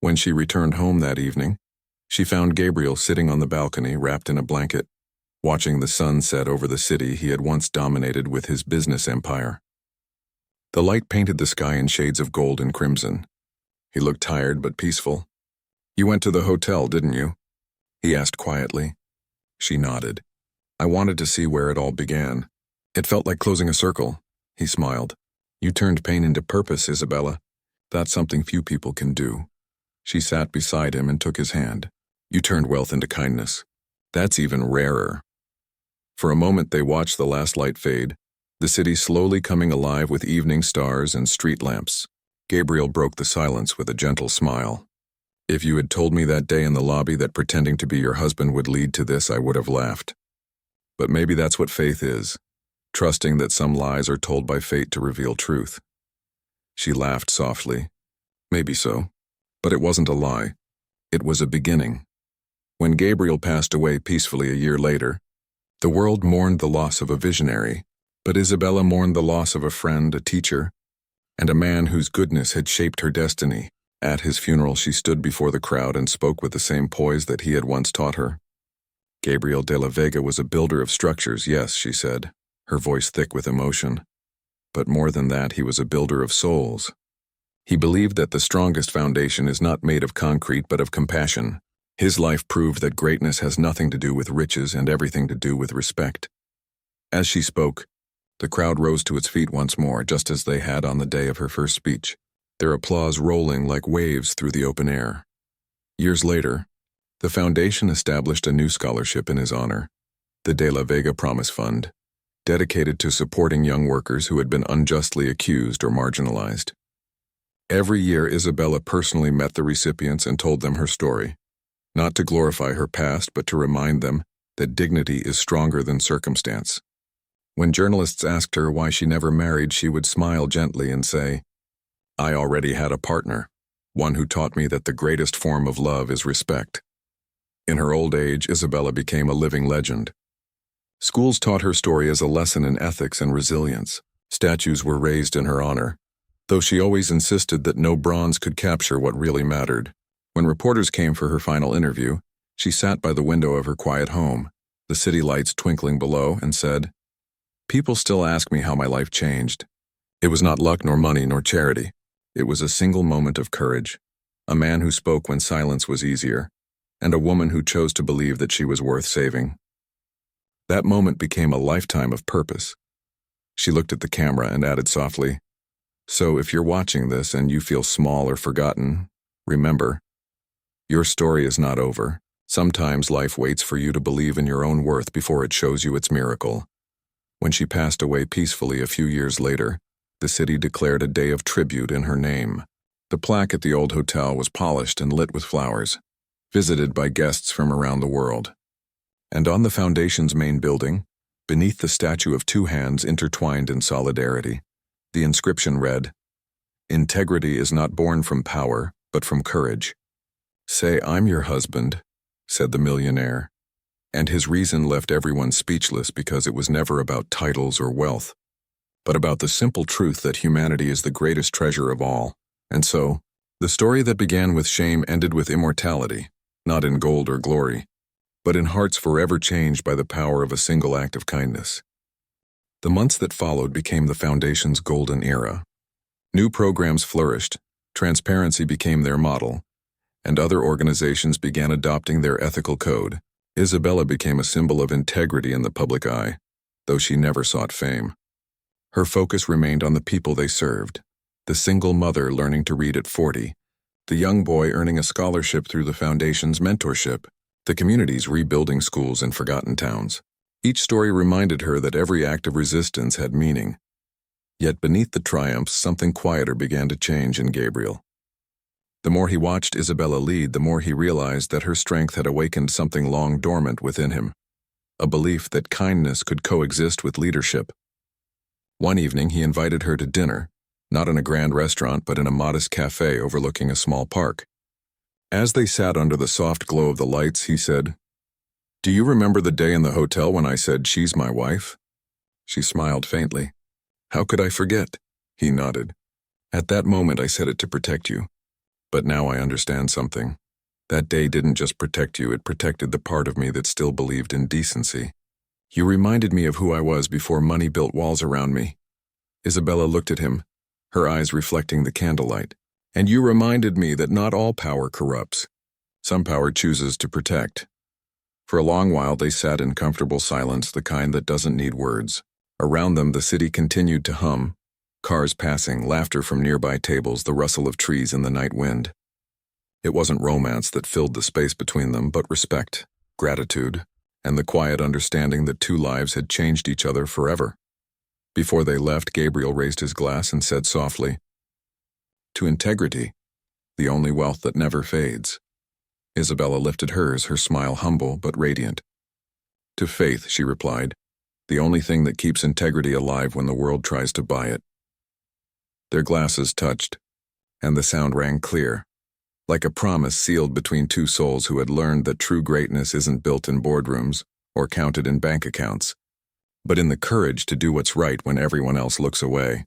When she returned home that evening, she found Gabriel sitting on the balcony wrapped in a blanket, watching the sun set over the city he had once dominated with his business empire. The light painted the sky in shades of gold and crimson. He looked tired but peaceful. "You went to the hotel, didn't you?" he asked quietly. She nodded. "I wanted to see where it all began. It felt like closing a circle," he smiled. "You turned pain into purpose, Isabella. That's something few people can do." She sat beside him and took his hand. "You turned wealth into kindness. That's even rarer." For a moment they watched the last light fade, the city slowly coming alive with evening stars and street lamps. Gabriel broke the silence with a gentle smile. "If you had told me that day in the lobby that pretending to be your husband would lead to this, I would have laughed. But maybe that's what faith is, trusting that some lies are told by fate to reveal truth." She laughed softly. "Maybe so. But it wasn't a lie. It was a beginning." When Gabriel passed away peacefully a year later, the world mourned the loss of a visionary, but Isabella mourned the loss of a friend, a teacher, and a man whose goodness had shaped her destiny. At his funeral, she stood before the crowd and spoke with the same poise that he had once taught her. "Gabriel de la Vega was a builder of structures, yes," she said, her voice thick with emotion. "But more than that, he was a builder of souls. He believed that the strongest foundation is not made of concrete but of compassion. His life proved that greatness has nothing to do with riches and everything to do with respect." As she spoke, the crowd rose to its feet once more, just as they had on the day of her first speech, their applause rolling like waves through the open air. Years later, the foundation established a new scholarship in his honor, the De La Vega Promise Fund, dedicated to supporting young workers who had been unjustly accused or marginalized. Every year, Isabella personally met the recipients and told them her story, not to glorify her past, but to remind them that dignity is stronger than circumstance. When journalists asked her why she never married, she would smile gently and say, "I already had a partner, one who taught me that the greatest form of love is respect." In her old age, Isabella became a living legend. Schools taught her story as a lesson in ethics and resilience. Statues were raised in her honor, though she always insisted that no bronze could capture what really mattered. When reporters came for her final interview, she sat by the window of her quiet home, the city lights twinkling below, and said, "People still ask me how my life changed. It was not luck nor money nor charity. It was a single moment of courage, a man who spoke when silence was easier, and a woman who chose to believe that she was worth saving." That moment became a lifetime of purpose. She looked at the camera and added softly, "So if you're watching this and you feel small or forgotten, remember, your story is not over. Sometimes life waits for you to believe in your own worth before it shows you its miracle." When she passed away peacefully a few years later, the city declared a day of tribute in her name. The plaque at the old hotel was polished and lit with flowers, visited by guests from around the world. And on the foundation's main building, beneath the statue of two hands intertwined in solidarity, the inscription read, "Integrity is not born from power, but from courage." "Say I'm your husband," said the millionaire, and his reason left everyone speechless because it was never about titles or wealth, but about the simple truth that humanity is the greatest treasure of all. And so, the story that began with shame ended with immortality, not in gold or glory, but in hearts forever changed by the power of a single act of kindness. The months that followed became the Foundation's golden era. New programs flourished, transparency became their model, and other organizations began adopting their ethical code. Isabella became a symbol of integrity in the public eye, though she never sought fame. Her focus remained on the people they served, the single mother learning to read at 40, the young boy earning a scholarship through the Foundation's mentorship, the communities rebuilding schools in forgotten towns. Each story reminded her that every act of resistance had meaning. Yet beneath the triumphs, something quieter began to change in Gabriel. The more he watched Isabella lead, the more he realized that her strength had awakened something long dormant within him, a belief that kindness could coexist with leadership. One evening, he invited her to dinner, not in a grand restaurant, but in a modest cafe overlooking a small park. As they sat under the soft glow of the lights, he said, "Do you remember the day in the hotel when I said she's my wife?" She smiled faintly. "How could I forget?" He nodded. "At that moment, I said it to protect you. But now I understand something. That day didn't just protect you, it protected the part of me that still believed in decency. You reminded me of who I was before money built walls around me. Isabella looked at him, her eyes reflecting the candlelight. And you reminded me that not all power corrupts. Some power chooses to protect. For a long while they sat in comfortable silence, the kind that doesn't need words. Around them the city continued to hum. Cars passing, laughter from nearby tables, the rustle of trees in the night wind. It wasn't romance that filled the space between them, but respect, gratitude, and the quiet understanding that two lives had changed each other forever. Before they left, Gabriel raised his glass and said softly, "To integrity, the only wealth that never fades." Isabella lifted hers, her smile humble but radiant. "To faith," she replied, "the only thing that keeps integrity alive when the world tries to buy it." Their glasses touched, and the sound rang clear, like a promise sealed between two souls who had learned that true greatness isn't built in boardrooms or counted in bank accounts, but in the courage to do what's right when everyone else looks away.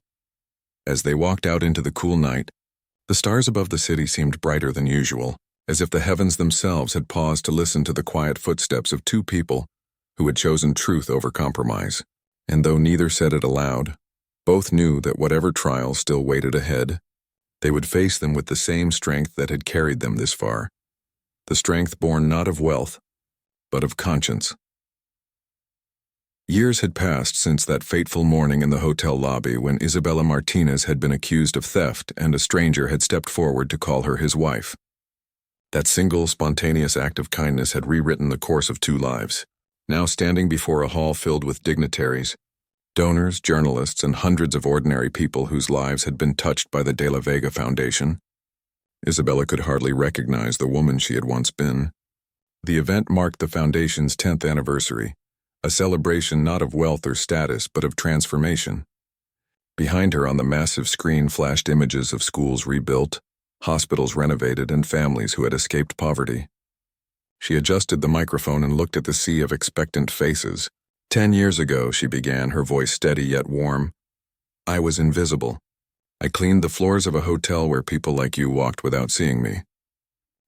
As they walked out into the cool night, the stars above the city seemed brighter than usual, as if the heavens themselves had paused to listen to the quiet footsteps of two people who had chosen truth over compromise. And though neither said it aloud, both knew that whatever trials still waited ahead, they would face them with the same strength that had carried them this far, the strength born not of wealth, but of conscience. Years had passed since that fateful morning in the hotel lobby when Isabella Martinez had been accused of theft and a stranger had stepped forward to call her his wife. That single, spontaneous act of kindness had rewritten the course of two lives. Now standing before a hall filled with dignitaries, donors, journalists, and hundreds of ordinary people whose lives had been touched by the De La Vega Foundation, Isabella could hardly recognize the woman she had once been. The event marked the Foundation's 10th anniversary, a celebration not of wealth or status but of transformation. Behind her on the massive screen flashed images of schools rebuilt, hospitals renovated, and families who had escaped poverty. She adjusted the microphone and looked at the sea of expectant faces. 10 years ago, she began, her voice steady yet warm, I was invisible. I cleaned the floors of a hotel where people like you walked without seeing me.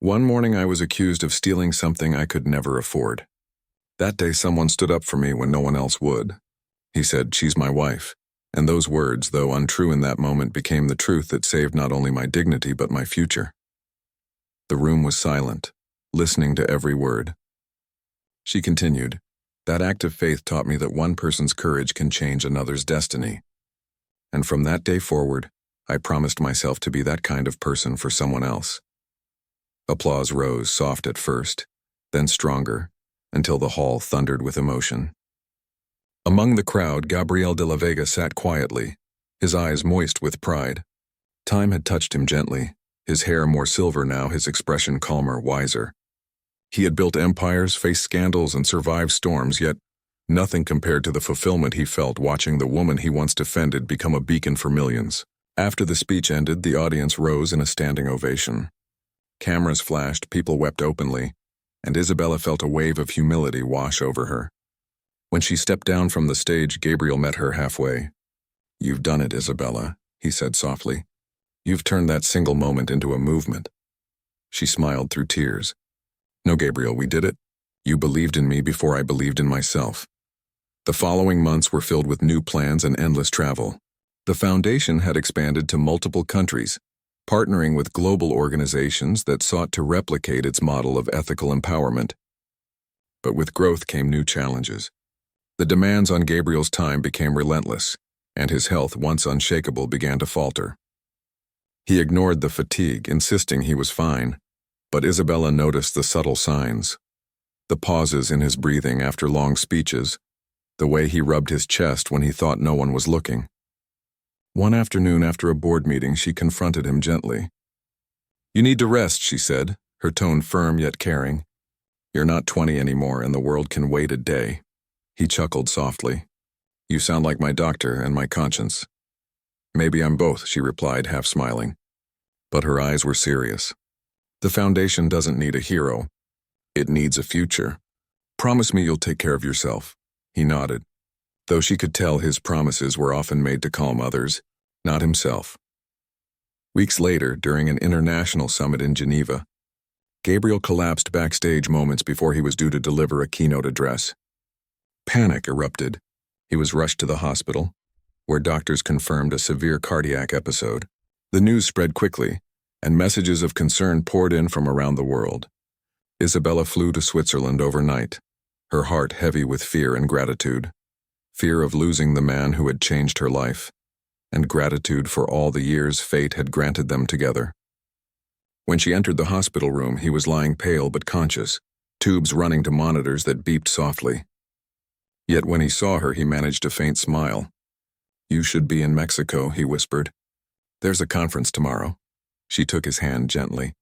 One morning I was accused of stealing something I could never afford. That day someone stood up for me when no one else would. He said, "She's my wife." And those words, though untrue in that moment, became the truth that saved not only my dignity but my future. The room was silent, listening to every word. She continued, "That act of faith taught me that one person's courage can change another's destiny. And from that day forward, I promised myself to be that kind of person for someone else." Applause rose, soft at first, then stronger, until the hall thundered with emotion. Among the crowd, Gabriel de la Vega sat quietly, his eyes moist with pride. Time had touched him gently, his hair more silver now, his expression calmer, wiser. He had built empires, faced scandals, and survived storms, yet nothing compared to the fulfillment he felt watching the woman he once defended become a beacon for millions. After the speech ended, the audience rose in a standing ovation. Cameras flashed, people wept openly, and Isabella felt a wave of humility wash over her. When she stepped down from the stage, Gabriel met her halfway. "You've done it, Isabella," he said softly. "You've turned that single moment into a movement." She smiled through tears. "No, Gabriel, we did it. You believed in me before I believed in myself." The following months were filled with new plans and endless travel. The foundation had expanded to multiple countries, partnering with global organizations that sought to replicate its model of ethical empowerment. But with growth came new challenges. The demands on Gabriel's time became relentless, and his health, once unshakable, began to falter. He ignored the fatigue, insisting he was fine, but Isabella noticed the subtle signs. The pauses in his breathing after long speeches, the way he rubbed his chest when he thought no one was looking. One afternoon after a board meeting, she confronted him gently. "You need to rest," she said, her tone firm yet caring. "You're not 20 anymore, and the world can wait a day." He chuckled softly. "You sound like my doctor and my conscience." "Maybe I'm both," she replied, half smiling. But her eyes were serious. "The foundation doesn't need a hero. It needs a future. Promise me you'll take care of yourself." He nodded, though she could tell his promises were often made to calm others, not himself. Weeks later, during an international summit in Geneva, Gabriel collapsed backstage moments before he was due to deliver a keynote address. Panic erupted. He was rushed to the hospital, where doctors confirmed a severe cardiac episode. The news spread quickly, and messages of concern poured in from around the world. Isabella flew to Switzerland overnight, her heart heavy with fear and gratitude. Fear of losing the man who had changed her life, and gratitude for all the years fate had granted them together. When she entered the hospital room, he was lying pale but conscious, tubes running to monitors that beeped softly. Yet when he saw her, he managed a faint smile. "You should be in Mexico," he whispered. "There's a conference tomorrow." She took his hand gently.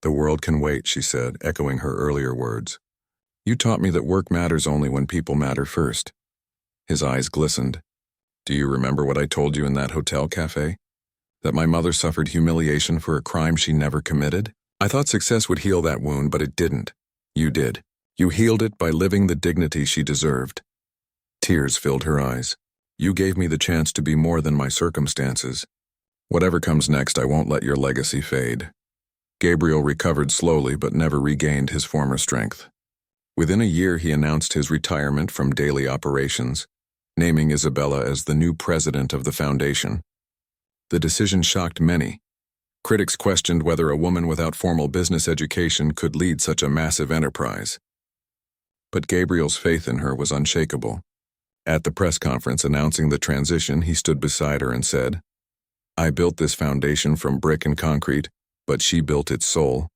"The world can wait," she said, echoing her earlier words. "You taught me that work matters only when people matter first." His eyes glistened. "Do you remember what I told you in that hotel cafe? That my mother suffered humiliation for a crime she never committed? I thought success would heal that wound, but it didn't. You did. You healed it by living the dignity she deserved." Tears filled her eyes. "You gave me the chance to be more than my circumstances. Whatever comes next, I won't let your legacy fade." Gabriel recovered slowly but never regained his former strength. Within a year, he announced his retirement from daily operations, naming Isabella as the new president of the foundation. The decision shocked many. Critics questioned whether a woman without formal business education could lead such a massive enterprise. But Gabriel's faith in her was unshakable. At the press conference announcing the transition, he stood beside her and said, "I built this foundation from brick and concrete, but she built its soul.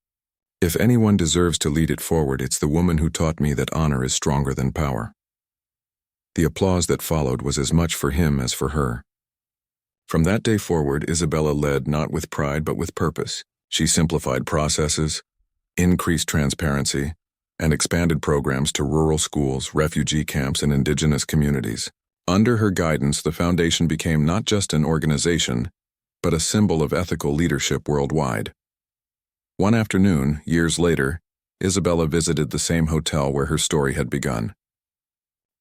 If anyone deserves to lead it forward, it's the woman who taught me that honor is stronger than power." The applause that followed was as much for him as for her. From that day forward, Isabella led not with pride but with purpose. She simplified processes, increased transparency, and expanded programs to rural schools, refugee camps, and indigenous communities. Under her guidance, the foundation became not just an organization, but a symbol of ethical leadership worldwide. One afternoon, years later, Isabella visited the same hotel where her story had begun.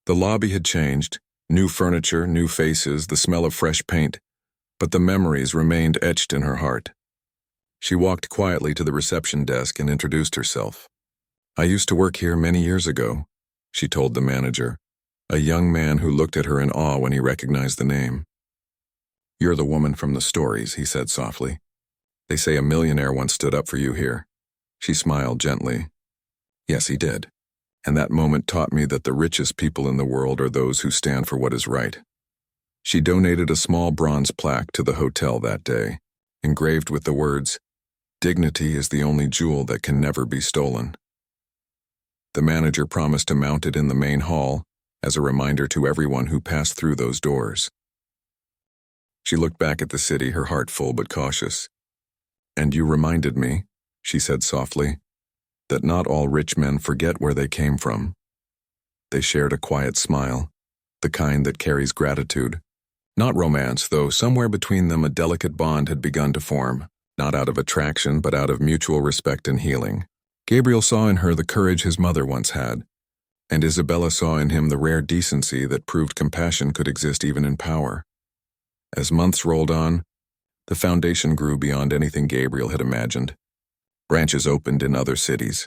The lobby had changed, new furniture, new faces, the smell of fresh paint, but the memories remained etched in her heart. She walked quietly to the reception desk and introduced herself. "I used to work here many years ago," she told the manager, a young man who looked at her in awe when he recognized the name. "You're the woman from the stories," he said softly. "They say a millionaire once stood up for you here." She smiled gently. "Yes, he did. And that moment taught me that the richest people in the world are those who stand for what is right." She donated a small bronze plaque to the hotel that day, engraved with the words, "Dignity is the only jewel that can never be stolen." The manager promised to mount it in the main hall as a reminder to everyone who passed through those doors. She looked back at the city, her heart full but cautious. "And you reminded me," she said softly, "that not all rich men forget where they came from." They shared a quiet smile, the kind that carries gratitude. Not romance, though somewhere between them a delicate bond had begun to form, not out of attraction but out of mutual respect and healing. Gabriel saw in her the courage his mother once had, and Isabella saw in him the rare decency that proved compassion could exist even in power. As months rolled on, the foundation grew beyond anything Gabriel had imagined. Branches opened in other cities.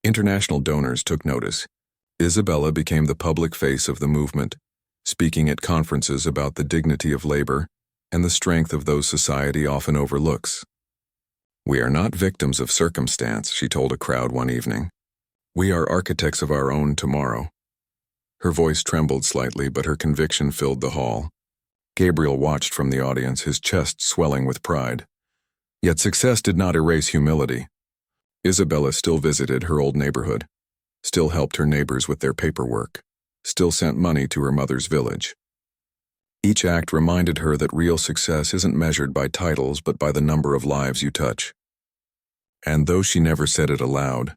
International donors took notice. Isabella became the public face of the movement, speaking at conferences about the dignity of labor and the strength of those society often overlooks. "We are not victims of circumstance," she told a crowd one evening. "We are architects of our own tomorrow." Her voice trembled slightly, but her conviction filled the hall. Gabriel watched from the audience, his chest swelling with pride. Yet success did not erase humility. Isabella still visited her old neighborhood, still helped her neighbors with their paperwork, still sent money to her mother's village. Each act reminded her that real success isn't measured by titles but by the number of lives you touch. And though she never said it aloud,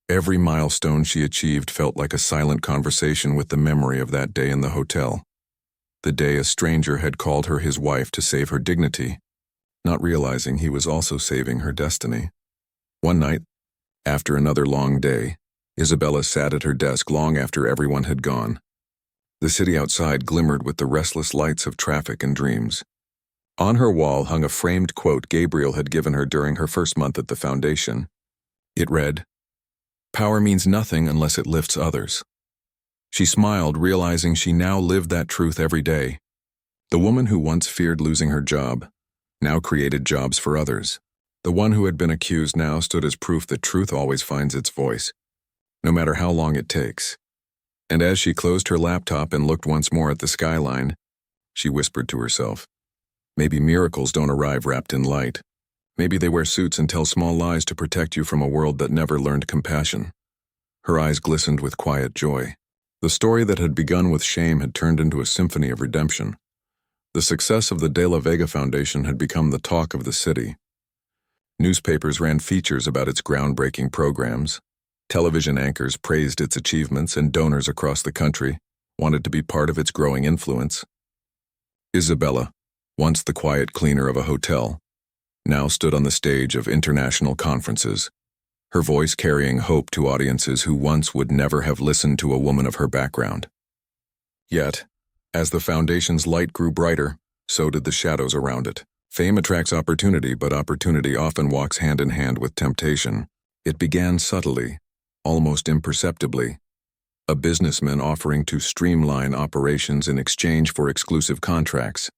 every milestone she achieved felt like a silent conversation with the memory of that day in the hotel. The day a stranger had called her his wife to save her dignity, not realizing he was also saving her destiny. One night, after another long day, Isabella sat at her desk long after everyone had gone. The city outside glimmered with the restless lights of traffic and dreams. On her wall hung a framed quote Gabriel had given her during her first month at the foundation. It read, "Power means nothing unless it lifts others." She smiled, realizing she now lived that truth every day. The woman who once feared losing her job now created jobs for others. The one who had been accused now stood as proof that truth always finds its voice, no matter how long it takes. And as she closed her laptop and looked once more at the skyline, she whispered to herself, maybe miracles don't arrive wrapped in light. Maybe they wear suits and tell small lies to protect you from a world that never learned compassion. Her eyes glistened with quiet joy. The story that had begun with shame had turned into a symphony of redemption. The success of the De La Vega Foundation had become the talk of the city. Newspapers ran features about its groundbreaking programs. Television anchors praised its achievements, and donors across the country wanted to be part of its growing influence. Isabella, once the quiet cleaner of a hotel, now stood on the stage of international conferences, her voice carrying hope to audiences who once would never have listened to a woman of her background. Yet, as the foundation's light grew brighter, so did the shadows around it. Fame attracts opportunity, but opportunity often walks hand in hand with temptation. It began subtly, almost imperceptibly. A businessman offering to streamline operations in exchange for exclusive contracts.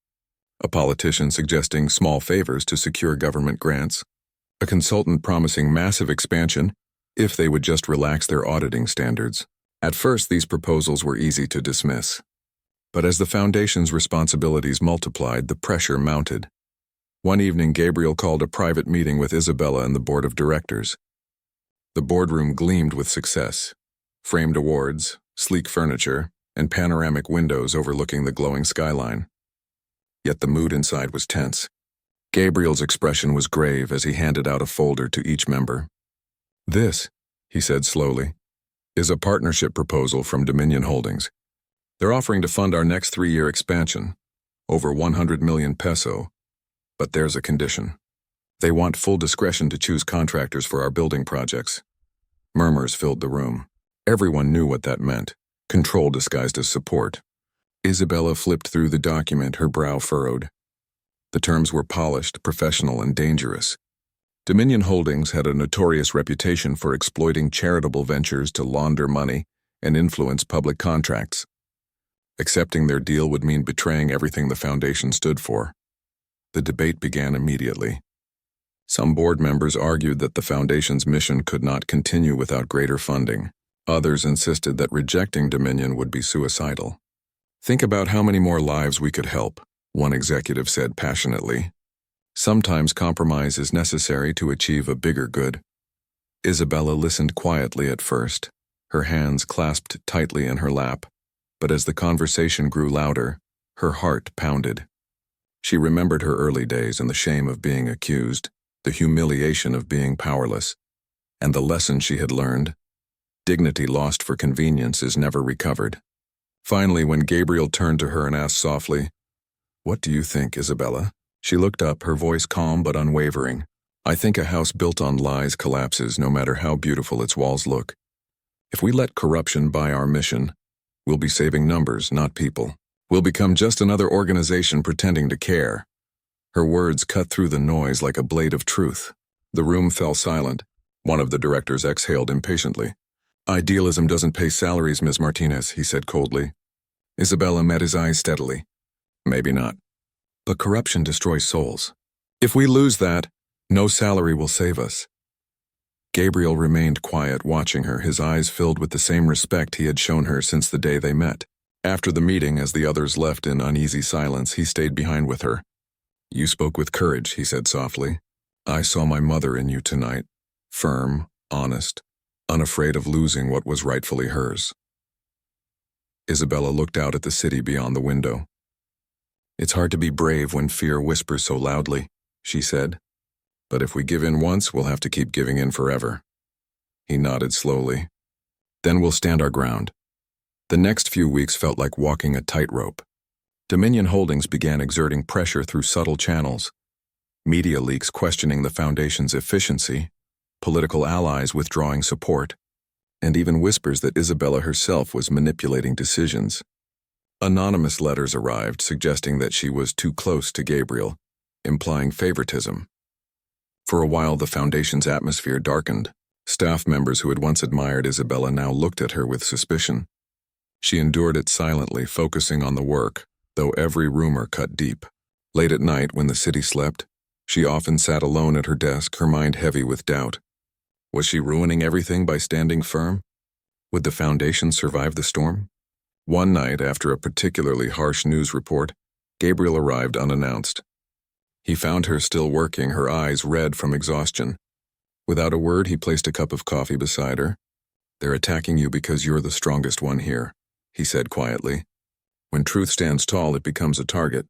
A politician suggesting small favors to secure government grants. A consultant promising massive expansion if they would just relax their auditing standards. At first, these proposals were easy to dismiss. But as the foundation's responsibilities multiplied, the pressure mounted. One evening, Gabriel called a private meeting with Isabella and the board of directors. The boardroom gleamed with success. Framed awards, sleek furniture, and panoramic windows overlooking the glowing skyline. Yet the mood inside was tense. Gabriel's expression was grave as he handed out a folder to each member. "This," he said slowly, "is a partnership proposal from Dominion Holdings. They're offering to fund our next 3-year expansion, over 100 million peso, but there's a condition. They want full discretion to choose contractors for our building projects." Murmurs filled the room. Everyone knew what that meant. Control disguised as support. Isabella flipped through the document, her brow furrowed. The terms were polished, professional, and dangerous. Dominion Holdings had a notorious reputation for exploiting charitable ventures to launder money and influence public contracts. Accepting their deal would mean betraying everything the foundation stood for. The debate began immediately. Some board members argued that the foundation's mission could not continue without greater funding. Others insisted that rejecting Dominion would be suicidal. "Think about how many more lives we could help," one executive said passionately. "Sometimes compromise is necessary to achieve a bigger good." Isabella listened quietly at first, her hands clasped tightly in her lap, but as the conversation grew louder, her heart pounded. She remembered her early days and the shame of being accused, the humiliation of being powerless, and the lesson she had learned. Dignity lost for convenience is never recovered. Finally, when Gabriel turned to her and asked softly, "What do you think, Isabella?" She looked up, her voice calm but unwavering. "I think a house built on lies collapses no matter how beautiful its walls look. If we let corruption buy our mission, we'll be saving numbers, not people. We'll become just another organization pretending to care." Her words cut through the noise like a blade of truth. The room fell silent. One of the directors exhaled impatiently. "Idealism doesn't pay salaries, Ms. Martinez," he said coldly. Isabella met his eyes steadily. "Maybe not. But corruption destroys souls. If we lose that, no salary will save us." Gabriel remained quiet, watching her, his eyes filled with the same respect he had shown her since the day they met. After the meeting, as the others left in uneasy silence, he stayed behind with her. "You spoke with courage," he said softly. "I saw my mother in you tonight. Firm, honest, unafraid of losing what was rightfully hers." Isabella looked out at the city beyond the window. "It's hard to be brave when fear whispers so loudly," she said. "But if we give in once, we'll have to keep giving in forever." He nodded slowly. "Then we'll stand our ground." The next few weeks felt like walking a tightrope. Dominion Holdings began exerting pressure through subtle channels. Media leaks questioning the foundation's efficiency, political allies withdrawing support, and even whispers that Isabella herself was manipulating decisions. Anonymous letters arrived suggesting that she was too close to Gabriel, implying favoritism. For a while, the foundation's atmosphere darkened. Staff members who had once admired Isabella now looked at her with suspicion. She endured it silently, focusing on the work, though every rumor cut deep. Late at night, when the city slept, she often sat alone at her desk, her mind heavy with doubt. Was she ruining everything by standing firm? Would the foundation survive the storm? One night, after a particularly harsh news report, Gabriel arrived unannounced. He found her still working, her eyes red from exhaustion. Without a word, he placed a cup of coffee beside her. "They're attacking you because you're the strongest one here," he said quietly. "When truth stands tall, it becomes a target."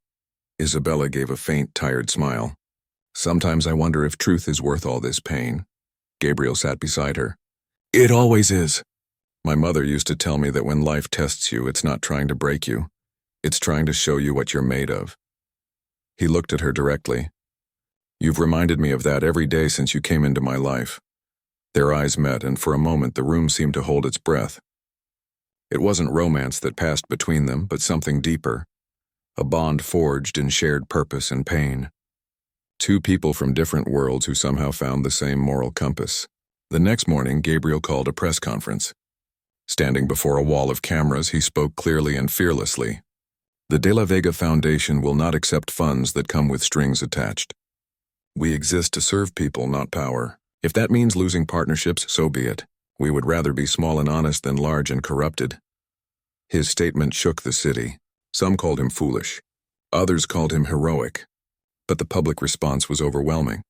Isabella gave a faint, tired smile. "Sometimes I wonder if truth is worth all this pain." Gabriel sat beside her. "It always is. My mother used to tell me that when life tests you, it's not trying to break you. It's trying to show you what you're made of." He looked at her directly. "You've reminded me of that every day since you came into my life." Their eyes met, and for a moment the room seemed to hold its breath. It wasn't romance that passed between them, but something deeper. A bond forged in shared purpose and pain. Two people from different worlds who somehow found the same moral compass. The next morning, Gabriel called a press conference. Standing before a wall of cameras, he spoke clearly and fearlessly. "The De La Vega Foundation will not accept funds that come with strings attached. We exist to serve people, not power. If that means losing partnerships, so be it. We would rather be small and honest than large and corrupted." His statement shook the city. Some called him foolish. Others called him heroic. But the public response was overwhelming.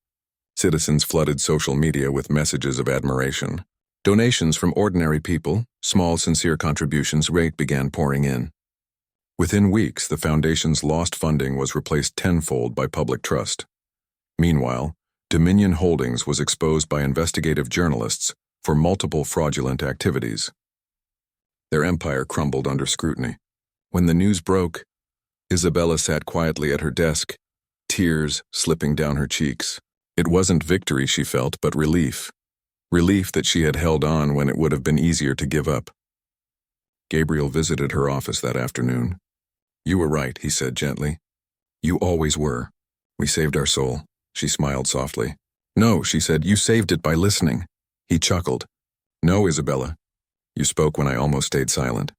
Citizens flooded social media with messages of admiration. Donations from ordinary people, small sincere contributions, began pouring in. Within weeks, the foundation's lost funding was replaced tenfold by public trust. Meanwhile, Dominion Holdings was exposed by investigative journalists for multiple fraudulent activities. Their empire crumbled under scrutiny. When the news broke, Isabella sat quietly at her desk, tears slipping down her cheeks. It wasn't victory she felt, but relief. Relief that she had held on when it would have been easier to give up. Gabriel visited her office that afternoon. "You were right," he said gently. "You always were. We saved our soul." She smiled softly. "No," she said, "you saved it by listening." He chuckled. "No, Isabella. You spoke when I almost stayed silent."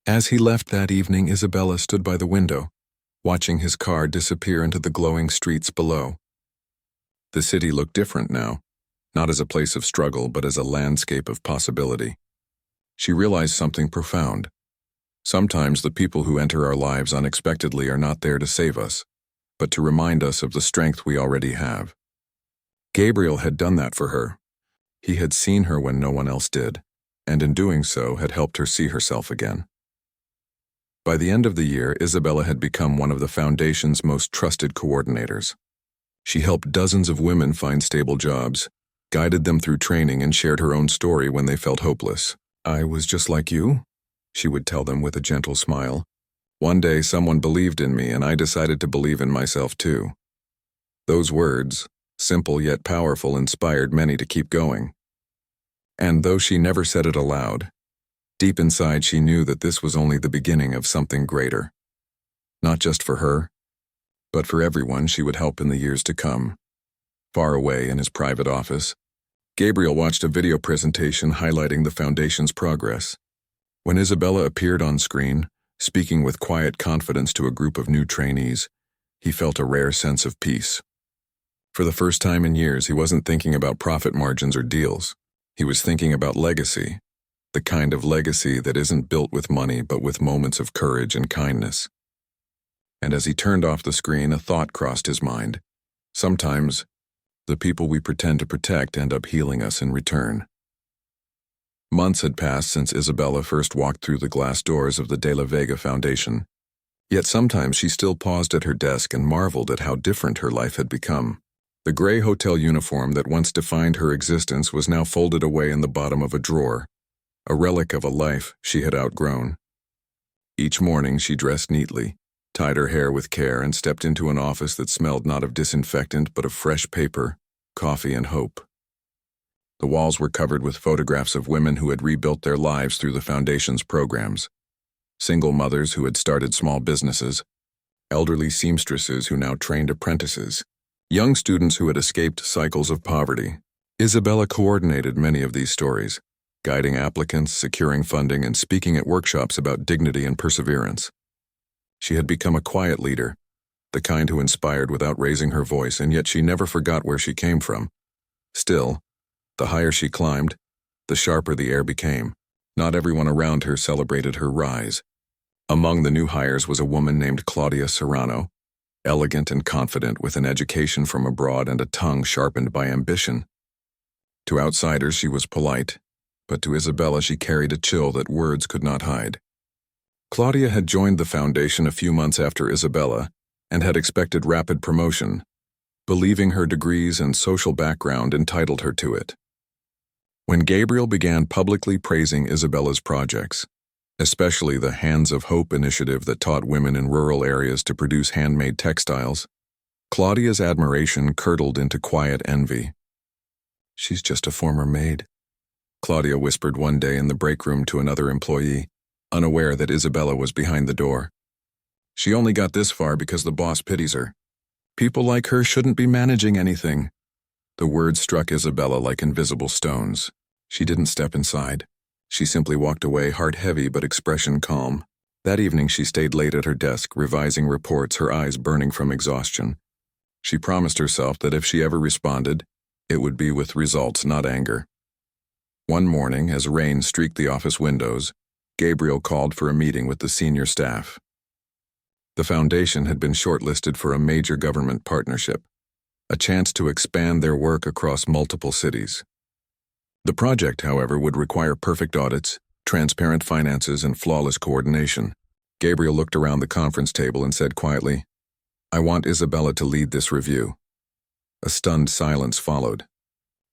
As he left that evening, Isabella stood by the window, watching his car disappear into the glowing streets below. The city looked different now, not as a place of struggle, but as a landscape of possibility. She realized something profound. Sometimes the people who enter our lives unexpectedly are not there to save us, but to remind us of the strength we already have. Gabriel had done that for her. He had seen her when no one else did, and in doing so had helped her see herself again. By the end of the year, Isabella had become one of the foundation's most trusted coordinators. She helped dozens of women find stable jobs, guided them through training, and shared her own story when they felt hopeless. "I was just like you," she would tell them with a gentle smile. "One day someone believed in me, and I decided to believe in myself too." Those words, simple yet powerful, inspired many to keep going. And though she never said it aloud, deep inside she knew that this was only the beginning of something greater. Not just for her, but for everyone she would help in the years to come. Far away in his private office, Gabriel watched a video presentation highlighting the foundation's progress. When Isabella appeared on screen, speaking with quiet confidence to a group of new trainees, he felt a rare sense of peace. For the first time in years, he wasn't thinking about profit margins or deals. He was thinking about legacy, the kind of legacy that isn't built with money but with moments of courage and kindness. And as he turned off the screen, a thought crossed his mind. Sometimes, the people we pretend to protect end up healing us in return. Months had passed since Isabella first walked through the glass doors of the De La Vega Foundation. Yet sometimes she still paused at her desk and marveled at how different her life had become. The gray hotel uniform that once defined her existence was now folded away in the bottom of a drawer, a relic of a life she had outgrown. Each morning she dressed neatly, tied her hair with care, and stepped into an office that smelled not of disinfectant but of fresh paper, coffee, and hope. The walls were covered with photographs of women who had rebuilt their lives through the foundation's programs. Single mothers who had started small businesses, elderly seamstresses who now trained apprentices, young students who had escaped cycles of poverty. Isabella coordinated many of these stories, guiding applicants, securing funding, and speaking at workshops about dignity and perseverance. She had become a quiet leader, the kind who inspired without raising her voice, and yet she never forgot where she came from. Still, the higher she climbed, the sharper the air became. Not everyone around her celebrated her rise. Among the new hires was a woman named Claudia Serrano, elegant and confident with an education from abroad and a tongue sharpened by ambition. To outsiders she was polite, but to Isabella she carried a chill that words could not hide. Claudia had joined the foundation a few months after Isabella and had expected rapid promotion, believing her degrees and social background entitled her to it. When Gabriel began publicly praising Isabella's projects, especially the Hands of Hope initiative that taught women in rural areas to produce handmade textiles, Claudia's admiration curdled into quiet envy. "She's just a former maid," Claudia whispered one day in the break room to another employee, unaware that Isabella was behind the door. "She only got this far because the boss pities her. People like her shouldn't be managing anything." The words struck Isabella like invisible stones. She didn't step inside. She simply walked away, heart heavy but expression calm. That evening she stayed late at her desk, revising reports, her eyes burning from exhaustion. She promised herself that if she ever responded, it would be with results, not anger. One morning, as rain streaked the office windows, Gabriel called for a meeting with the senior staff. The foundation had been shortlisted for a major government partnership, a chance to expand their work across multiple cities. The project, however, would require perfect audits, transparent finances, and flawless coordination. Gabriel looked around the conference table and said quietly, "I want Isabella to lead this review." A stunned silence followed.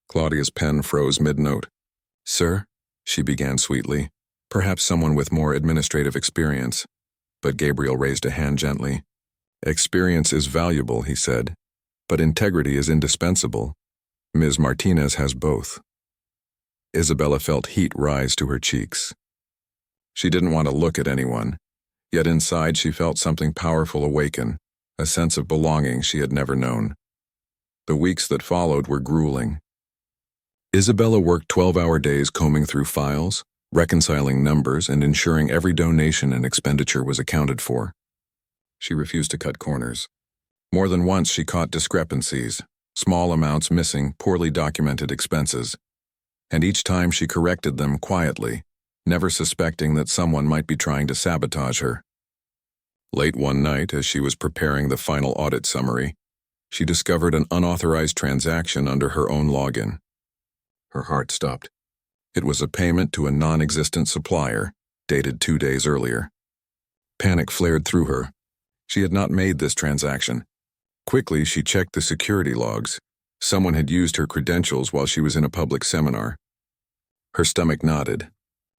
Claudia's pen froze mid-note. "Sir," she began sweetly, "perhaps someone with more administrative experience." But Gabriel raised a hand gently. "Experience is valuable," he said, "but integrity is indispensable. Ms. Martinez has both." Isabella felt heat rise to her cheeks. She didn't want to look at anyone, yet inside she felt something powerful awaken, a sense of belonging she had never known. The weeks that followed were grueling. Isabella worked 12-hour days combing through files, reconciling numbers, and ensuring every donation and expenditure was accounted for. She refused to cut corners. More than once she caught discrepancies, small amounts missing, poorly documented expenses, and each time she corrected them quietly, never suspecting that someone might be trying to sabotage her. Late one night, as she was preparing the final audit summary, she discovered an unauthorized transaction under her own login. Her heart stopped. It was a payment to a non-existent supplier, dated 2 days earlier. Panic flared through her. She had not made this transaction. Quickly, she checked the security logs. Someone had used her credentials while she was in a public seminar. Her stomach knotted.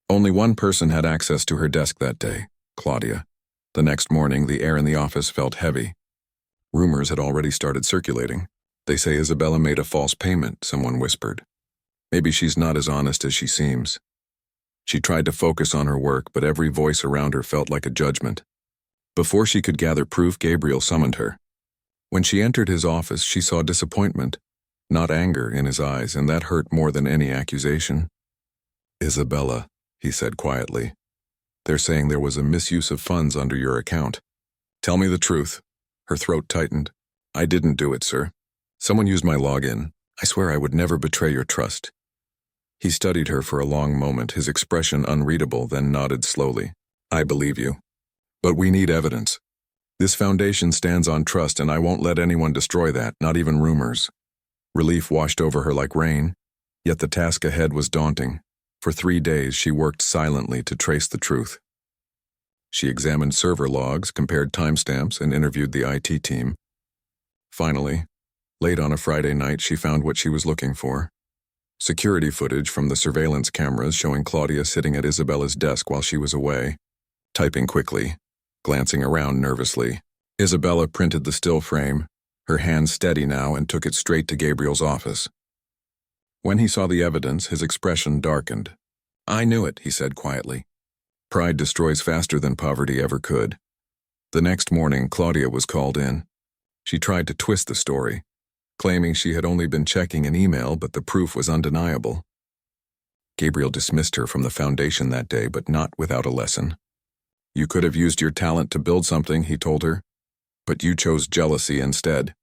Only one person had access to her desk that day, Claudia. The next morning, the air in the office felt heavy. Rumors had already started circulating. "They say Isabella made a false payment," someone whispered. "Maybe she's not as honest as she seems." She tried to focus on her work, but every voice around her felt like a judgment. Before she could gather proof, Gabriel summoned her. When she entered his office, she saw disappointment, not anger, in his eyes, and that hurt more than any accusation. "Isabella," he said quietly, "they're saying there was a misuse of funds under your account. Tell me the truth." Her throat tightened. "I didn't do it, sir. Someone used my login. I swear I would never betray your trust." He studied her for a long moment, his expression unreadable, then nodded slowly. "I believe you. But we need evidence. This foundation stands on trust, and I won't let anyone destroy that, not even rumors." Relief washed over her like rain, yet the task ahead was daunting. For 3 days, she worked silently to trace the truth. She examined server logs, compared timestamps, and interviewed the IT team. Finally, late on a Friday night, she found what she was looking for. Security footage from the surveillance cameras showing Claudia sitting at Isabella's desk while she was away, typing quickly, glancing around nervously. Isabella printed the still frame, her hand steady now, and took it straight to Gabriel's office. When he saw the evidence, his expression darkened. "I knew it," he said quietly. "Pride destroys faster than poverty ever could." The next morning, Claudia was called in. She tried to twist the story, claiming she had only been checking an email, but the proof was undeniable. Gabriel dismissed her from the foundation that day, but not without a lesson. You could have used your talent to build something, he told her, but you chose jealousy instead.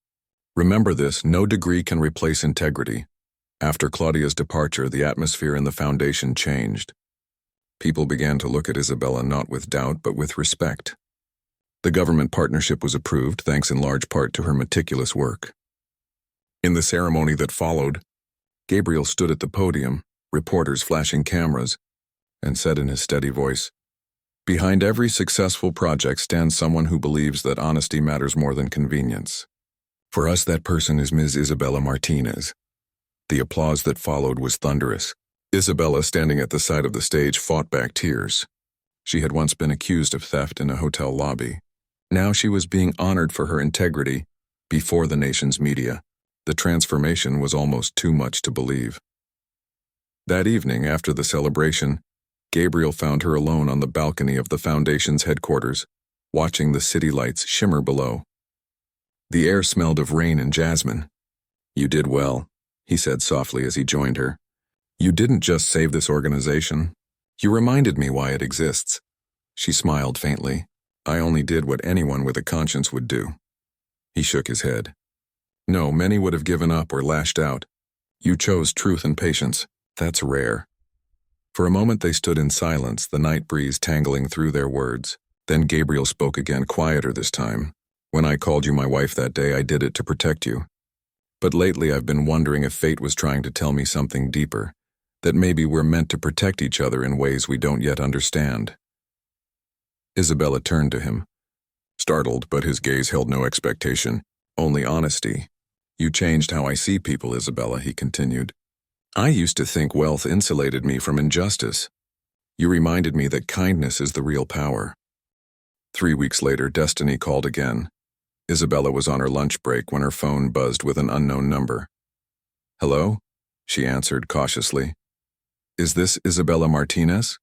Remember this, no degree can replace integrity. After Claudia's departure, the atmosphere in the foundation changed. People began to look at Isabella not with doubt, but with respect. The government partnership was approved, thanks in large part to her meticulous work. In the ceremony that followed, Gabriel stood at the podium, reporters flashing cameras, and said in his steady voice, "Behind every successful project stands someone who believes that honesty matters more than convenience. For us, that person is Ms. Isabella Martinez." The applause that followed was thunderous. Isabella, standing at the side of the stage, fought back tears. She had once been accused of theft in a hotel lobby. Now she was being honored for her integrity before the nation's media. The transformation was almost too much to believe. That evening, after the celebration, Gabriel found her alone on the balcony of the foundation's headquarters, watching the city lights shimmer below. The air smelled of rain and jasmine. "You did well," he said softly as he joined her. "You didn't just save this organization. You reminded me why it exists." She smiled faintly. "I only did what anyone with a conscience would do." He shook his head. "No, many would have given up or lashed out. You chose truth and patience. That's rare." For a moment they stood in silence, the night breeze tangling through their words. Then Gabriel spoke again, quieter this time. "When I called you my wife that day, I did it to protect you. But lately I've been wondering if fate was trying to tell me something deeper, that maybe we're meant to protect each other in ways we don't yet understand." Isabella turned to him, startled, but his gaze held no expectation, only honesty. "You changed how I see people, Isabella," he continued. "I used to think wealth insulated me from injustice. You reminded me that kindness is the real power." 3 weeks later, destiny called again. Isabella was on her lunch break when her phone buzzed with an unknown number. "Hello?" she answered cautiously. "Is this Isabella Martinez?"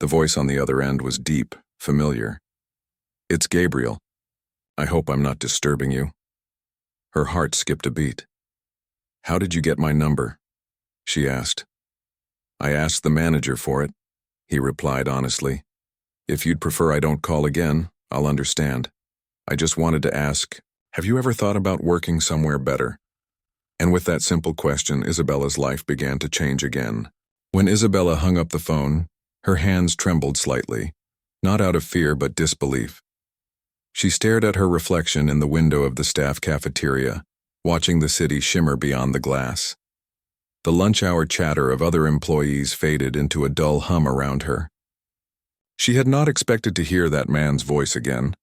The voice on the other end was deep, familiar. "It's Gabriel. I hope I'm not disturbing you." Her heart skipped a beat. "How did you get my number?" she asked. "I asked the manager for it," he replied honestly. "If you'd prefer I don't call again, I'll understand. I just wanted to ask, have you ever thought about working somewhere better?" And with that simple question, Isabella's life began to change again. When Isabella hung up the phone, her hands trembled slightly, not out of fear but disbelief. She stared at her reflection in the window of the staff cafeteria, watching the city shimmer beyond the glass. The lunch-hour chatter of other employees faded into a dull hum around her. She had not expected to hear that man's voice again,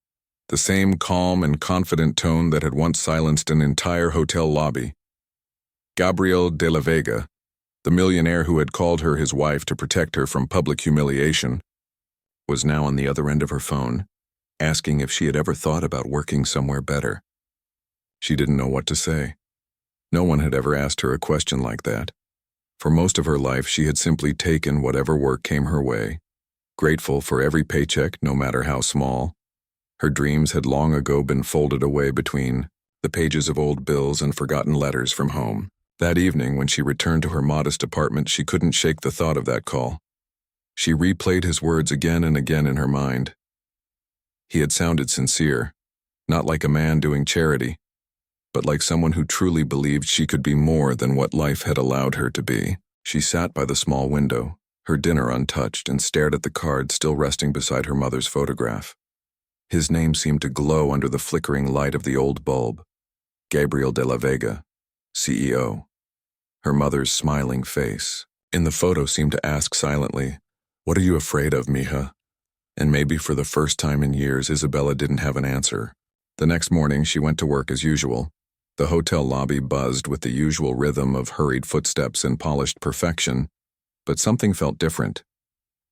the same calm and confident tone that had once silenced an entire hotel lobby. Gabriel de la Vega, the millionaire who had called her his wife to protect her from public humiliation, was now on the other end of her phone, asking if she had ever thought about working somewhere better. She didn't know what to say. No one had ever asked her a question like that. For most of her life, she had simply taken whatever work came her way, grateful for every paycheck, no matter how small. Her dreams had long ago been folded away between the pages of old bills and forgotten letters from home. That evening, when she returned to her modest apartment, she couldn't shake the thought of that call. She replayed his words again and again in her mind. He had sounded sincere, not like a man doing charity, but like someone who truly believed she could be more than what life had allowed her to be. She sat by the small window, her dinner untouched, and stared at the card still resting beside her mother's photograph. His name seemed to glow under the flickering light of the old bulb. Gabriel de la Vega, CEO. Her mother's smiling face in the photo seemed to ask silently, "What are you afraid of, mija?" And maybe for the first time in years, Isabella didn't have an answer. The next morning, she went to work as usual. The hotel lobby buzzed with the usual rhythm of hurried footsteps and polished perfection, but something felt different.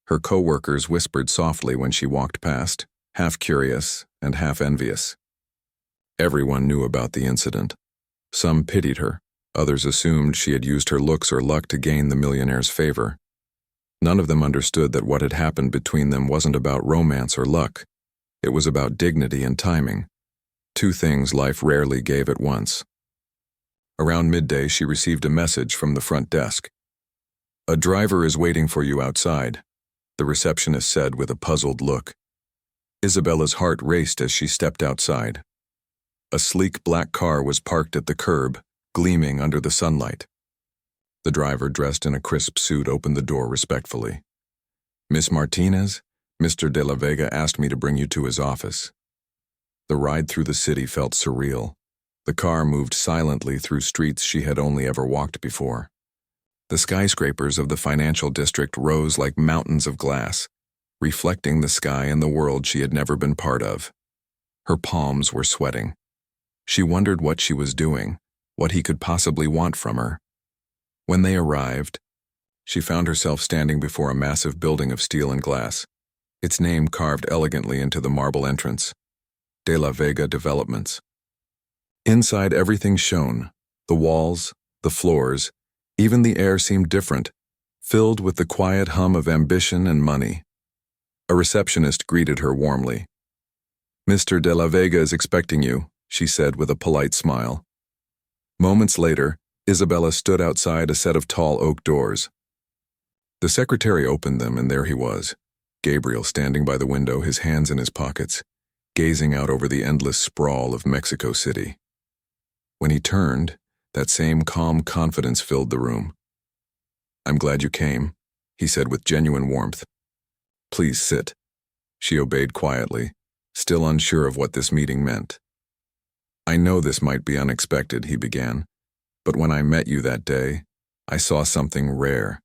Her co-workers whispered softly when she walked past, half curious and half envious. Everyone knew about the incident. Some pitied her. Others assumed she had used her looks or luck to gain the millionaire's favor. None of them understood that what had happened between them wasn't about romance or luck. It was about dignity and timing, two things life rarely gave at once. Around midday, she received a message from the front desk. "A driver is waiting for you outside," the receptionist said with a puzzled look. Isabella's heart raced as she stepped outside. A sleek black car was parked at the curb, gleaming under the sunlight. The driver, dressed in a crisp suit, opened the door respectfully. "Miss Martinez, Mr. de la Vega asked me to bring you to his office." The ride through the city felt surreal. The car moved silently through streets she had only ever walked before. The skyscrapers of the financial district rose like mountains of glass, reflecting the sky and the world she had never been part of. Her palms were sweating. She wondered what she was doing, what he could possibly want from her. When they arrived, she found herself standing before a massive building of steel and glass, its name carved elegantly into the marble entrance: De la Vega Developments. Inside, everything shone: the walls, the floors, even the air seemed different, filled with the quiet hum of ambition and money. A receptionist greeted her warmly. "Mr. de la Vega is expecting you," she said with a polite smile. Moments later, Isabella stood outside a set of tall oak doors. The secretary opened them, and there he was, Gabriel, standing by the window, his hands in his pockets, gazing out over the endless sprawl of Mexico City. When he turned, that same calm confidence filled the room. "I'm glad you came," he said with genuine warmth. "Please sit." She obeyed quietly, still unsure of what this meeting meant. "I know this might be unexpected," he began, "but when I met you that day, I saw something rare.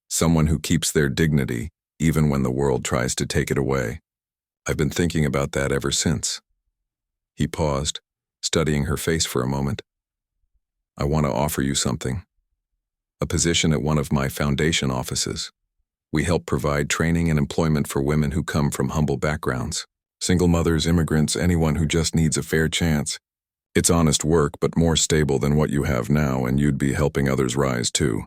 Someone who keeps their dignity, even when the world tries to take it away. I've been thinking about that ever since." He paused, studying her face for a moment. "I want to offer you something. A position at one of my foundation offices. We help provide training and employment for women who come from humble backgrounds. Single mothers, immigrants, anyone who just needs a fair chance. It's honest work, but more stable than what you have now, and you'd be helping others rise too."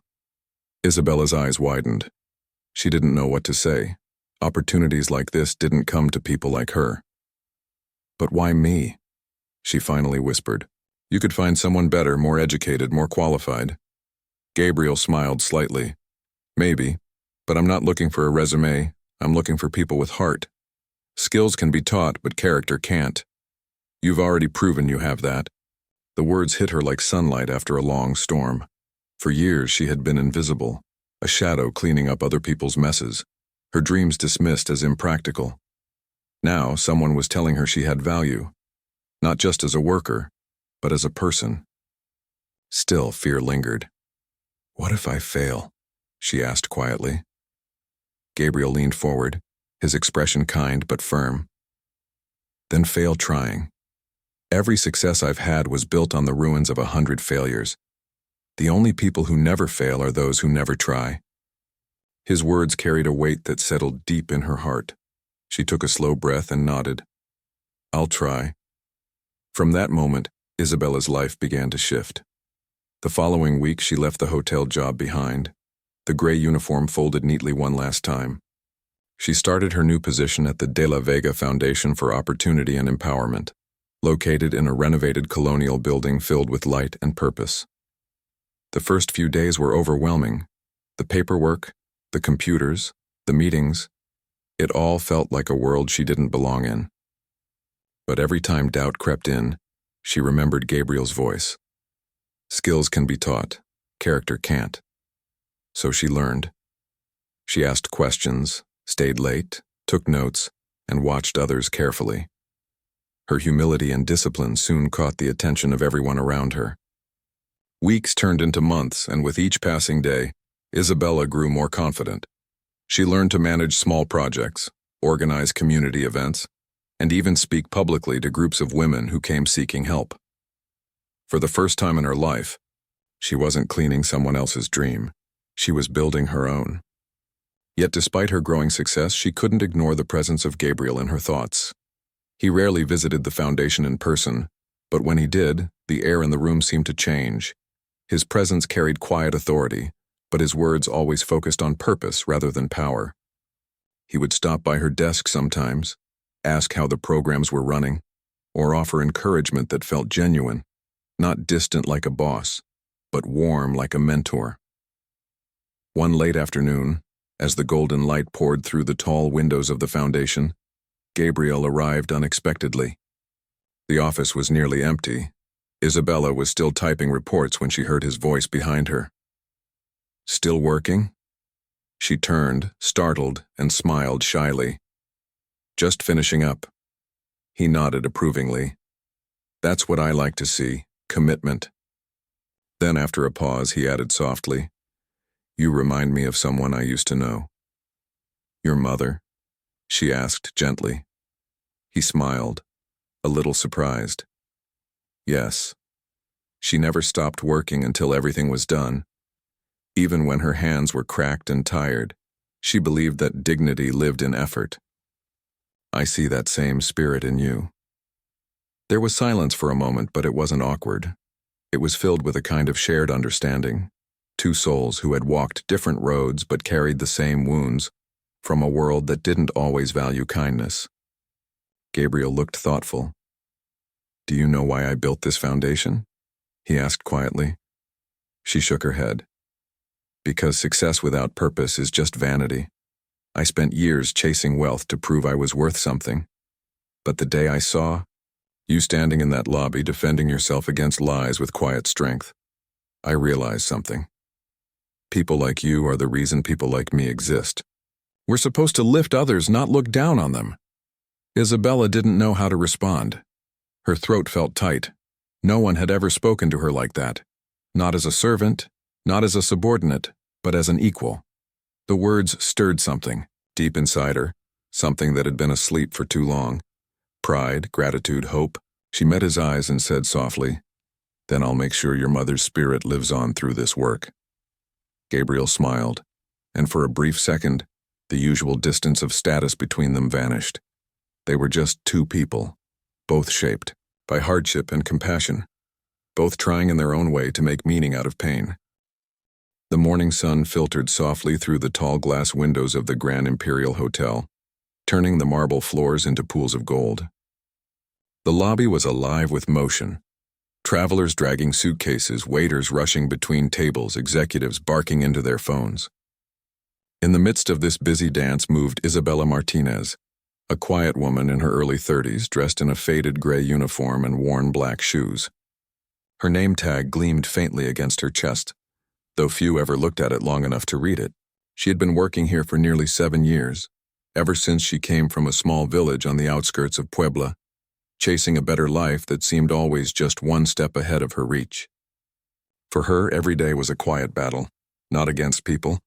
Isabella's eyes widened. She didn't know what to say. Opportunities like this didn't come to people like her. "But why me?" she finally whispered. "You could find someone better, more educated, more qualified." Gabriel smiled slightly. "Maybe, but I'm not looking for a resume. I'm looking for people with heart. Skills can be taught, but character can't. You've already proven you have that." The words hit her like sunlight after a long storm. For years she had been invisible, a shadow cleaning up other people's messes, her dreams dismissed as impractical. Now someone was telling her she had value, not just as a worker, but as a person. Still, fear lingered. "What if I fail?" she asked quietly. Gabriel leaned forward, his expression kind but firm. "Then fail trying. Every success I've had was built on the ruins of 100 failures. The only people who never fail are those who never try." His words carried a weight that settled deep in her heart. She took a slow breath and nodded. "I'll try." From that moment, Isabella's life began to shift. The following week, she left the hotel job behind, the gray uniform folded neatly one last time. She started her new position at the De la Vega Foundation for Opportunity and Empowerment, located in a renovated colonial building filled with light and purpose. The first few days were overwhelming. The paperwork, the computers, the meetings, it all felt like a world she didn't belong in. But every time doubt crept in, she remembered Gabriel's voice. Skills can be taught, character can't. So she learned. She asked questions, stayed late, took notes, and watched others carefully. Her humility and discipline soon caught the attention of everyone around her. Weeks turned into months, and with each passing day, Isabella grew more confident. She learned to manage small projects, organize community events, and even speak publicly to groups of women who came seeking help. For the first time in her life, she wasn't cleaning someone else's dream. She was building her own. Yet despite her growing success, she couldn't ignore the presence of Gabriel in her thoughts. He rarely visited the foundation in person, but when he did, the air in the room seemed to change. His presence carried quiet authority, but his words always focused on purpose rather than power. He would stop by her desk sometimes, ask how the programs were running, or offer encouragement that felt genuine, not distant like a boss, but warm like a mentor. One late afternoon, as the golden light poured through the tall windows of the foundation, Gabriel arrived unexpectedly. The office was nearly empty. Isabella was still typing reports when she heard his voice behind her. "Still working?" She turned, startled, and smiled shyly. "Just finishing up." He nodded approvingly. "That's what I like to see, commitment." Then after a pause, he added softly, "You remind me of someone I used to know." "Your mother?" she asked gently. He smiled, a little surprised. "Yes. She never stopped working until everything was done. Even when her hands were cracked and tired, she believed that dignity lived in effort. I see that same spirit in you." There was silence for a moment, but it wasn't awkward. It was filled with a kind of shared understanding. Two souls who had walked different roads but carried the same wounds from a world that didn't always value kindness. Gabriel looked thoughtful. "Do you know why I built this foundation?" he asked quietly. She shook her head. "Because success without purpose is just vanity. I spent years chasing wealth to prove I was worth something. But the day I saw you standing in that lobby defending yourself against lies with quiet strength, I realized something. People like you are the reason people like me exist. We're supposed to lift others, not look down on them." Isabella didn't know how to respond. Her throat felt tight. No one had ever spoken to her like that. Not as a servant, not as a subordinate, but as an equal. The words stirred something, deep inside her, something that had been asleep for too long. Pride, gratitude, hope. She met his eyes and said softly, "Then I'll make sure your mother's spirit lives on through this work." Gabriel smiled, and for a brief second, the usual distance of status between them vanished. They were just two people, both shaped by hardship and compassion, both trying in their own way to make meaning out of pain. The morning sun filtered softly through the tall glass windows of the Grand Imperial Hotel, turning the marble floors into pools of gold. The lobby was alive with motion. Travelers dragging suitcases, waiters rushing between tables, executives barking into their phones. In the midst of this busy dance moved Isabella Martinez, a quiet woman in her early 30s, dressed in a faded gray uniform and worn black shoes. Her name tag gleamed faintly against her chest, though few ever looked at it long enough to read it. She had been working here for nearly 7 years, ever since she came from a small village on the outskirts of Puebla, chasing a better life that seemed always just one step ahead of her reach. For her, every day was a quiet battle, not against people,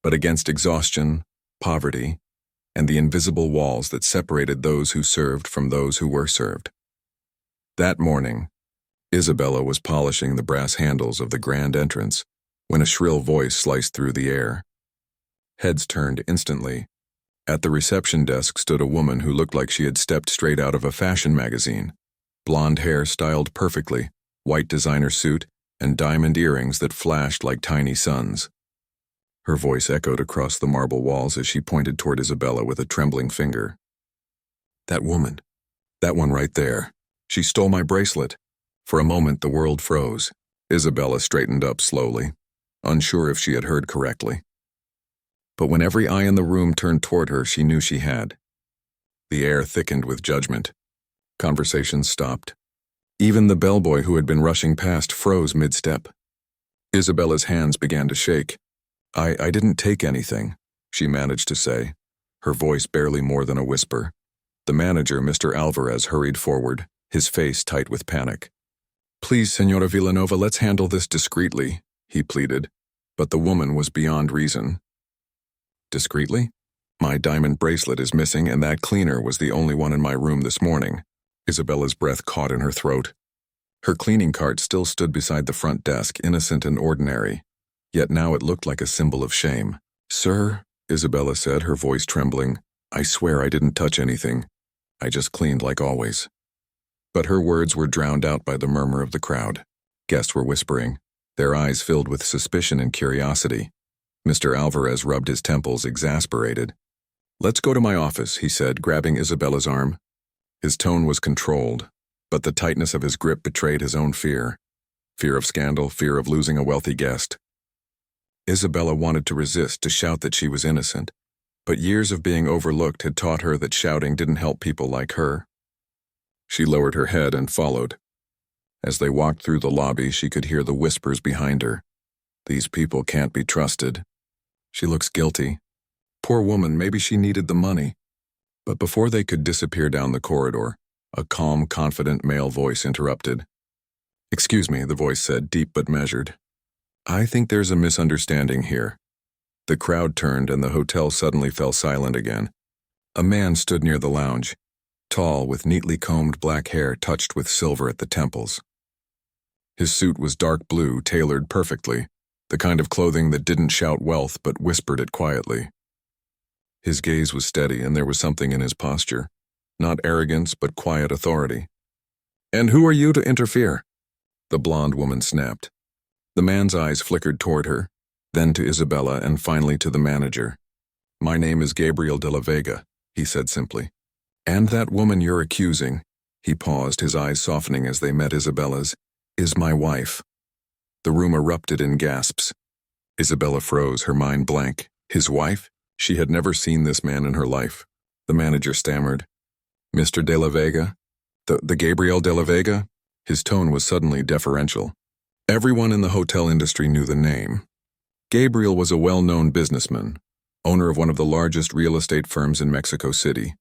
but against exhaustion, poverty, and the invisible walls that separated those who served from those who were served. That morning, Isabella was polishing the brass handles of the grand entrance when a shrill voice sliced through the air. Heads turned instantly. At the reception desk stood a woman who looked like she had stepped straight out of a fashion magazine. Blonde hair styled perfectly, white designer suit, and diamond earrings that flashed like tiny suns. Her voice echoed across the marble walls as she pointed toward Isabella with a trembling finger. "That woman. That one right there. She stole my bracelet." For a moment the world froze. Isabella straightened up slowly, unsure if she had heard correctly. But when every eye in the room turned toward her, she knew she had. The air thickened with judgment. Conversations stopped. Even the bellboy who had been rushing past froze mid-step. Isabella's hands began to shake. I didn't take anything," she managed to say, her voice barely more than a whisper. The manager, Mr. Alvarez, hurried forward, his face tight with panic. "Please, Senora Villanova, let's handle this discreetly," he pleaded, but the woman was beyond reason. "Discreetly? My diamond bracelet is missing, and that cleaner was the only one in my room this morning." Isabella's breath caught in her throat. Her cleaning cart still stood beside the front desk, innocent and ordinary, yet now it looked like a symbol of shame. "Sir," Isabella said, her voice trembling, "I swear I didn't touch anything. I just cleaned like always." But her words were drowned out by the murmur of the crowd. Guests were whispering, their eyes filled with suspicion and curiosity. Mr. Alvarez rubbed his temples, exasperated. Let's go to my office, he said, grabbing Isabella's arm. His tone was controlled, but the tightness of his grip betrayed his own fear. Fear of scandal, fear of losing a wealthy guest. Isabella wanted to resist, to shout that she was innocent, but years of being overlooked had taught her that shouting didn't help people like her. She lowered her head and followed. As they walked through the lobby, she could hear the whispers behind her. These people can't be trusted. She looks guilty. Poor woman, maybe she needed the money. But before they could disappear down the corridor, a calm, confident male voice interrupted. "Excuse me," the voice said, deep but measured. "I think there's a misunderstanding here." The crowd turned and the hotel suddenly fell silent again. A man stood near the lounge, tall, with neatly combed black hair touched with silver at the temples. His suit was dark blue, tailored perfectly, the kind of clothing that didn't shout wealth but whispered it quietly. His gaze was steady and there was something in his posture, not arrogance but quiet authority. "And who are you to interfere?" the blonde woman snapped. The man's eyes flickered toward her, then to Isabella and finally to the manager. "My name is Gabriel de la Vega," he said simply. "And that woman you're accusing," he paused, his eyes softening as they met Isabella's, "is my wife." The room erupted in gasps. Isabella froze, her mind blank. His wife? She had never seen this man in her life. The manager stammered. "Mr. de la Vega? The Gabriel de la Vega?" His tone was suddenly deferential. Everyone in the hotel industry knew the name. Gabriel was a well-known businessman, owner of one of the largest real estate firms in Mexico City.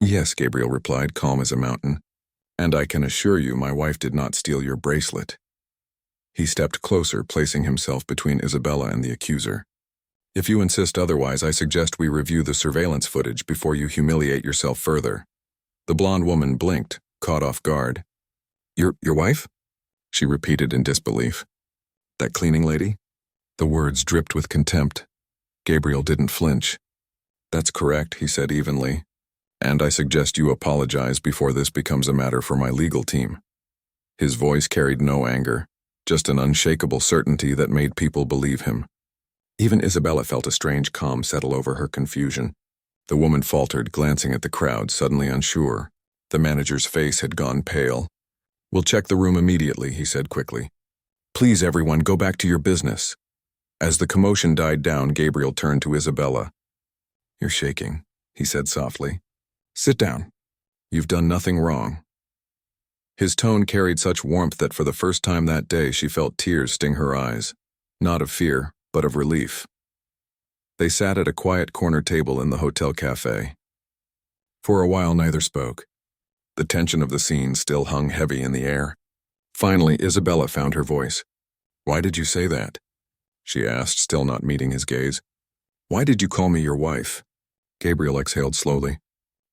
"Yes," Gabriel replied, calm as a mountain. "And I can assure you my wife did not steal your bracelet." He stepped closer, placing himself between Isabella and the accuser. "If you insist otherwise, I suggest we review the surveillance footage before you humiliate yourself further." The blonde woman blinked, caught off guard. Your wife?" she repeated in disbelief. "That cleaning lady?" The words dripped with contempt. Gabriel didn't flinch. "That's correct," he said evenly. "And I suggest you apologize before this becomes a matter for my legal team." His voice carried no anger, just an unshakable certainty that made people believe him. Even Isabella felt a strange calm settle over her confusion. The woman faltered, glancing at the crowd, suddenly unsure. The manager's face had gone pale. "We'll check the room immediately," he said quickly. "Please, everyone, go back to your business." As the commotion died down, Gabriel turned to Isabella. "You're shaking," he said softly. "Sit down. You've done nothing wrong." His tone carried such warmth that for the first time that day she felt tears sting her eyes, not of fear, but of relief. They sat at a quiet corner table in the hotel cafe. For a while neither spoke. The tension of the scene still hung heavy in the air. Finally, Isabella found her voice. "Why did you say that?" she asked, still not meeting his gaze. "Why did you call me your wife?" Gabriel exhaled slowly.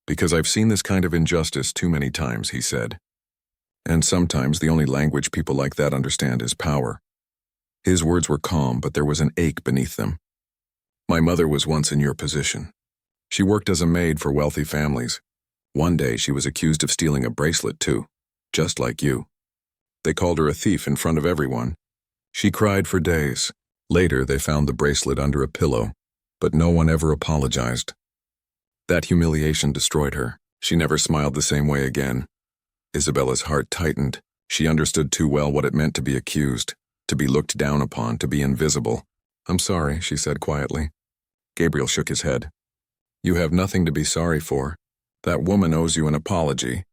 "Because I've seen this kind of injustice too many times," he said. "And sometimes the only language people like that understand is power." His words were calm, but there was an ache beneath them. "My mother was once in your position. She worked as a maid for wealthy families. One day she was accused of stealing a bracelet too, just like you. They called her a thief in front of everyone. She cried for days. Later they found the bracelet under a pillow, but no one ever apologized. That humiliation destroyed her. She never smiled the same way again." Isabella's heart tightened. She understood too well what it meant to be accused, to be looked down upon, to be invisible. "I'm sorry," she said quietly. Gabriel shook his head. "You have nothing to be sorry for. That woman owes you an apology."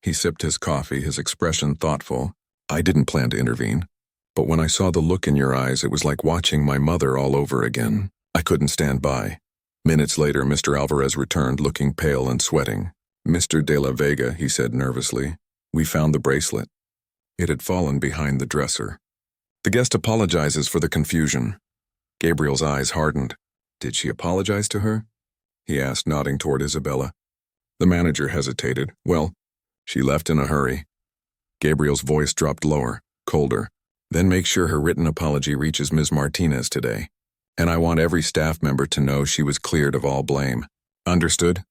He sipped his coffee, his expression thoughtful. "I didn't plan to intervene, but when I saw the look in your eyes, it was like watching my mother all over again. I couldn't stand by." Minutes later, Mr. Alvarez returned, looking pale and sweating. "Mr. de la Vega," he said nervously, "we found the bracelet. It had fallen behind the dresser." "The guest apologizes for the confusion." Gabriel's eyes hardened. "Did she apologize to her?" he asked, nodding toward Isabella. The manager hesitated. "Well, she left in a hurry." Gabriel's voice dropped lower, colder. "Then make sure her written apology reaches Ms. Martinez today. And I want every staff member to know she was cleared of all blame." "Understood?"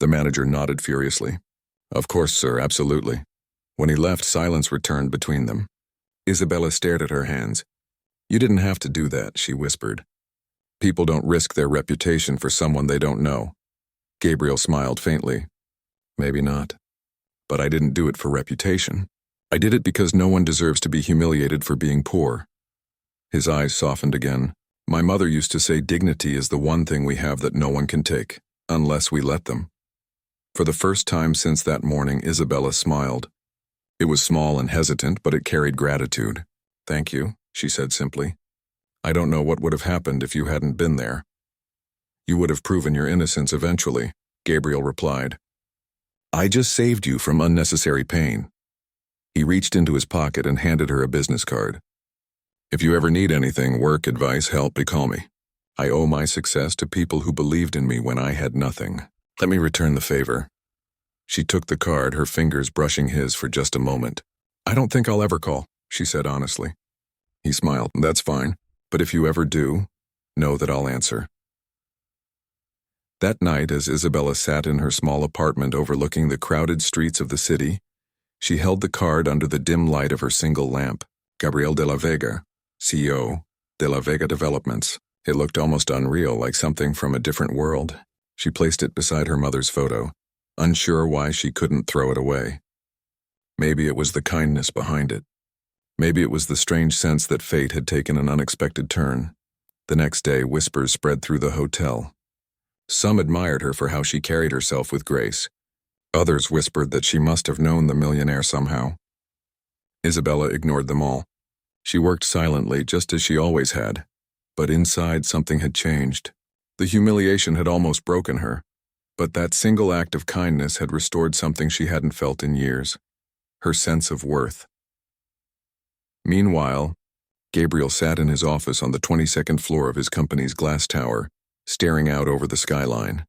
The manager nodded furiously. "Of course, sir, absolutely." When he left, silence returned between them. Isabella stared at her hands. "You didn't have to do that," she whispered. "People don't risk their reputation for someone they don't know." Gabriel smiled faintly. Maybe not. But I didn't do it for reputation. I did it because no one deserves to be humiliated for being poor. His eyes softened again. My mother used to say dignity is the one thing we have that no one can take, unless we let them. For the first time since that morning, Isabella smiled. It was small and hesitant, but it carried gratitude. Thank you, she said simply. I don't know what would have happened if you hadn't been there. You would have proven your innocence eventually, Gabriel replied. I just saved you from unnecessary pain. He reached into his pocket and handed her a business card. If you ever need anything, work, advice, help, call me. I owe my success to people who believed in me when I had nothing. Let me return the favor. She took the card, her fingers brushing his for just a moment. I don't think I'll ever call, she said honestly. He smiled. That's fine, but if you ever do, know that I'll answer. That night, as Isabella sat in her small apartment overlooking the crowded streets of the city, she held the card under the dim light of her single lamp. Gabriel de la Vega, CEO, de la Vega Developments. It looked almost unreal, like something from a different world. She placed it beside her mother's photo, unsure why she couldn't throw it away. Maybe it was the kindness behind it. Maybe it was the strange sense that fate had taken an unexpected turn. The next day, whispers spread through the hotel. Some admired her for how she carried herself with grace. Others whispered that she must have known the millionaire somehow. Isabella ignored them all. She worked silently, just as she always had. But inside, something had changed. The humiliation had almost broken her. But that single act of kindness had restored something she hadn't felt in years. Her sense of worth. Meanwhile, Gabriel sat in his office on the 22nd floor of his company's glass tower, staring out over the skyline.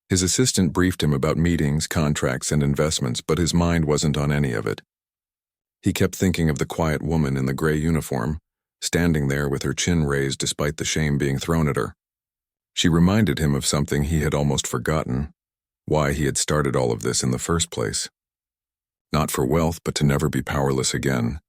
His assistant briefed him about meetings, contracts, and investments, but his mind wasn't on any of it. He kept thinking of the quiet woman in the gray uniform, standing there with her chin raised despite the shame being thrown at her. She reminded him of something he had almost forgotten, why he had started all of this in the first place. Not for wealth, but to never be powerless again.